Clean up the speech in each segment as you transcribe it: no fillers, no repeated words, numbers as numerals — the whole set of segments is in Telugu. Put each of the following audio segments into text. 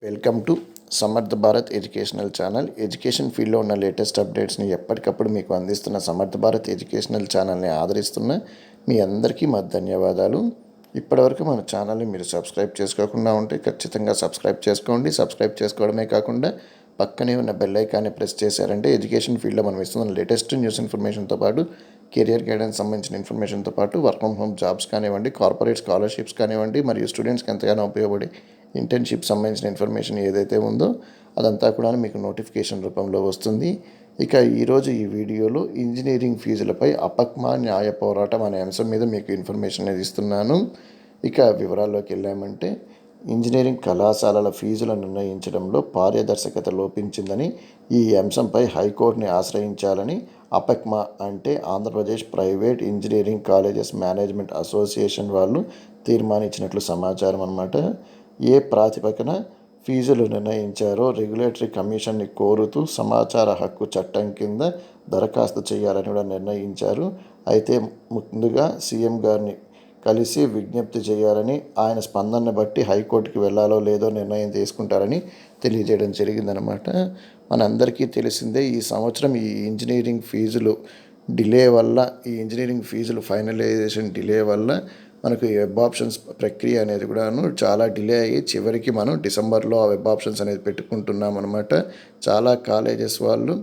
వెల్కమ్ టు సమర్థ భారత్ ఎడ్యుకేషనల్ ఛానల్. ఎడ్యుకేషన్ ఫీల్డ్లో ఉన్న లేటెస్ట్ అప్డేట్స్ని ఎప్పటికప్పుడు మీకు అందిస్తున్న సమర్థ భారత్ ఎడ్యుకేషనల్ ఛానల్ని ఆదరిస్తున్న మీ అందరికీ మా ధన్యవాదాలు. ఇప్పటివరకు మన ఛానల్ని మీరు సబ్స్క్రైబ్ చేసుకోకుండా ఉంటే ఖచ్చితంగా సబ్స్క్రైబ్ చేసుకోండి. సబ్స్క్రైబ్ చేసుకోవడమే కాకుండా పక్కనే ఉన్న బెల్ ఐకాన్ని ప్రెస్ చేశారంటే ఎడ్యుకేషన్ ఫీల్డ్లో మనం ఇస్తున్న లేటెస్ట్ న్యూస్ ఇన్ఫర్మేషన్తో పాటు కెరియర్ గైడెన్స్ సంబంధించిన ఇన్ఫర్మేషన్తో పాటు వర్క్ ఫ్రమ్ హోమ్ జాబ్స్ కానివ్వండి, కార్పొరేట్ స్కాలర్షిప్స్ కానివ్వండి, మరియు స్టూడెంట్స్కి ఎంతగానో ఉపయోగపడే ఇంటర్న్షిప్ సంబంధించిన ఇన్ఫర్మేషన్ ఏదైతే ఉందో అదంతా కూడా మీకు నోటిఫికేషన్ రూపంలో వస్తుంది. ఇక ఈరోజు ఈ వీడియోలో ఇంజనీరింగ్ ఫీజులపై అపక్మా న్యాయ పోరాటం అనే అంశం మీద మీకు ఇన్ఫర్మేషన్ అనేది ఇస్తున్నాను. ఇక వివరాల్లోకి వెళ్ళామంటే, ఇంజనీరింగ్ కళాశాలల ఫీజులను నిర్ణయించడంలో పారదర్శకత లోపించిందని, ఈ అంశంపై హైకోర్టుని ఆశ్రయించాలని అపక్మా అంటే Andhra Pradesh private engineering colleges management association వాళ్ళు తీర్మానించినట్లు సమాచారం అన్నమాట. ఏ ప్రాతిపదికన ఫీజులు నిర్ణయించారో రెగ్యులేటరీ కమిషన్ని కోరుతూ సమాచార హక్కు చట్టం కింద దరఖాస్తు చేయాలని కూడా నిర్ణయించారు. అయితే ముందుగా సీఎం గారిని కలిసి విజ్ఞప్తి చేయాలని, ఆయన స్పందనను బట్టి హైకోర్టుకి వెళ్ళాలో లేదో నిర్ణయం తీసుకుంటారని తెలియజేయడం జరిగిందనమాట. మనందరికీ తెలిసిందే, ఈ సంవత్సరం ఈ ఇంజనీరింగ్ ఫీజులు డిలే వల్ల, ఈ ఇంజనీరింగ్ ఫీజులు ఫైనలైజేషన్ డిలే వల్ల మనకు వెబ్ ఆప్షన్స్ ప్రక్రియ అనేది కూడాను చాలా డిలే అయ్యి చివరికి మనం డిసెంబర్లో ఆ వెబ్ ఆప్షన్స్ అనేది పెట్టుకుంటున్నాం అనమాట. చాలా కాలేజెస్ వాళ్ళు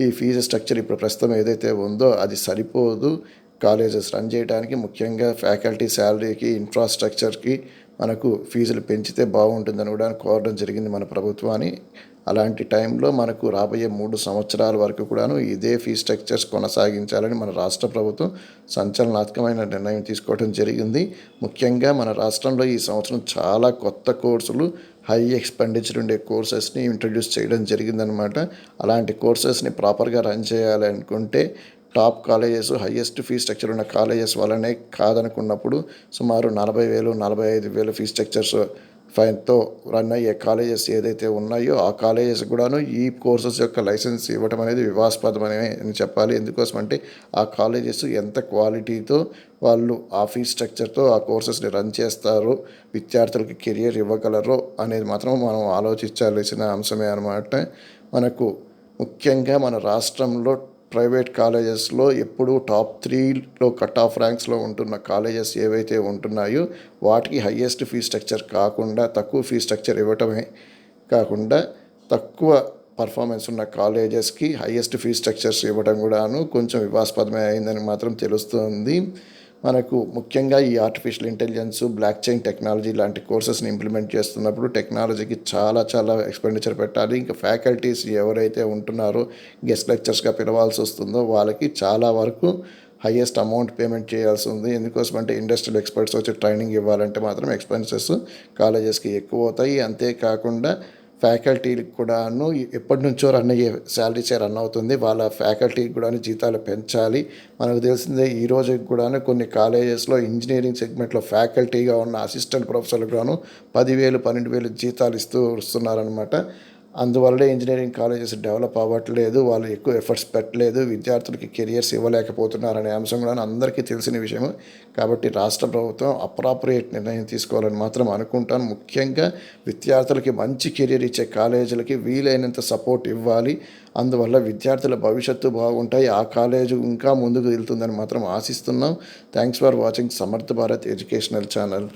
ఈ ఫీజు స్ట్రక్చర్ ఇప్పుడు ప్రస్తుతం ఏదైతే ఉందో అది సరిపోదు కాలేజెస్ రన్ చేయడానికి, ముఖ్యంగా ఫ్యాకల్టీ శాలరీకి, ఇన్ఫ్రాస్ట్రక్చర్కి మనకు ఫీజులు పెంచితే బాగుంటుందని కూడా కోరడం జరిగింది మన ప్రభుత్వాన్ని. అలాంటి టైంలో మనకు రాబోయే 3 సంవత్సరాల వరకు కూడాను ఇదే ఫీ స్ట్రక్చర్స్ కొనసాగించాలని మన రాష్ట్ర ప్రభుత్వం సంచలనాత్మకమైన నిర్ణయం తీసుకోవడం జరిగింది. ముఖ్యంగా మన రాష్ట్రంలో ఈ సంవత్సరం చాలా కొత్త కోర్సులు, హై ఎక్స్పెండిచర్ ఉండే కోర్సెస్ని ఇంట్రడ్యూస్ చేయడం జరిగిందనమాట. అలాంటి కోర్సెస్ని ప్రాపర్గా రన్ చేయాలనుకుంటే top colleges, highest fee structure ఉన్న కాలేజెస్ వల్లనే కాదనుకున్నప్పుడు సుమారు 40,000, 45,000 ఫీ స్ట్రక్చర్స్ ఫైన్తో రన్ అయ్యే కాలేజెస్ ఏదైతే ఉన్నాయో ఆ కాలేజెస్ కూడాను ఈ కోర్సెస్ యొక్క లైసెన్స్ ఇవ్వడం అనేది వివాదాస్పదమని అని చెప్పాలి. ఎందుకోసం అంటే ఆ కాలేజెస్ ఎంత క్వాలిటీతో వాళ్ళు ఆ ఫీ స్ట్రక్చర్తో ఆ కోర్సెస్ని రన్ చేస్తారో, విద్యార్థులకి కెరియర్ ఇవ్వగలరో అనేది మాత్రం మనం ఆలోచించాల్సిన అంశమే అన్నమాట. మనకు ముఖ్యంగా మన రాష్ట్రంలో ప్రైవేట్ కాలేజెస్లో ఎప్పుడూ టాప్ 3లో కట్ ఆఫ్ ర్యాంక్స్లో ఉంటున్న కాలేజెస్ ఏవైతే ఉంటున్నాయో వాటికి హయ్యెస్ట్ ఫీ స్ట్రక్చర్ కాకుండా తక్కువ ఫీ స్ట్రక్చర్ ఇవ్వటమే కాకుండా తక్కువ పర్ఫార్మెన్స్ ఉన్న కాలేజెస్కి హయ్యెస్ట్ ఫీ స్ట్రక్చర్స్ ఇవ్వడం కూడాను కొంచెం వివాదాస్పదమే అయిందని మాత్రం తెలుస్తుంది. మనకు ముఖ్యంగా ఈ artificial intelligence, block chain technology లాంటి కోర్సెస్ని ఇంప్లిమెంట్ చేస్తున్నప్పుడు టెక్నాలజీకి చాలా ఎక్స్పెండిచర్ పెట్టాలి. ఇంకా ఫ్యాకల్టీస్ ఎవరైతే ఉంటున్నారో గెస్ట్ లెక్చర్స్గా పిలవాల్సి వస్తుందో వాళ్ళకి చాలా వరకు హయ్యెస్ట్ అమౌంట్ పేమెంట్ చేయాల్సి ఉంది. ఎందుకోసం అంటే ఇండస్ట్రియల్ ఎక్స్పర్ట్స్ వచ్చి ట్రైనింగ్ ఇవ్వాలంటే మాత్రం ఎక్స్పెన్సెస్ కాలేజెస్కి ఎక్కువ అవుతాయి. అంతేకాకుండా ఫ్యాకల్టీకి కూడాను ఎప్పటి నుంచో రన్ అయ్యే శాలరీసే రన్ అవుతుంది. వాళ్ళ ఫ్యాకల్టీకి కూడా జీతాలు పెంచాలి. మనకు తెలిసిందే, ఈ రోజుకి కూడా కొన్ని కాలేజెస్లో ఇంజనీరింగ్ సెగ్మెంట్లో ఫ్యాకల్టీగా ఉన్న అసిస్టెంట్ ప్రొఫెసర్లకు గాను 10,000, 12,000 జీతాలు ఇస్తూ వస్తున్నారనమాట. అందువల్లే ఇంజనీరింగ్ కాలేజెస్ డెవలప్ అవ్వట్లేదు, వాళ్ళు ఎక్కువ ఎఫర్ట్స్ పెట్టలేదు, విద్యార్థులకి కెరియర్స్ ఇవ్వలేకపోతున్నారనే అంశం కూడా అందరికీ తెలిసిన విషయం. కాబట్టి రాష్ట్ర ప్రభుత్వం అప్రాప్రియేట్ నిర్ణయం తీసుకోవాలని మాత్రం అనుకుంటాను. ముఖ్యంగా విద్యార్థులకి మంచి కెరియర్ ఇచ్చే కాలేజీలకి వీలైనంత సపోర్ట్ ఇవ్వాలి. అందువల్ల విద్యార్థుల భవిష్యత్తు బాగుంటాయి, ఆ కాలేజీ ఇంకా ముందుకు వెళ్తుందని మాత్రం ఆశిస్తున్నాం. థ్యాంక్స్ ఫర్ వాచింగ్ సమర్థ భారత్ ఎడ్యుకేషనల్ ఛానల్.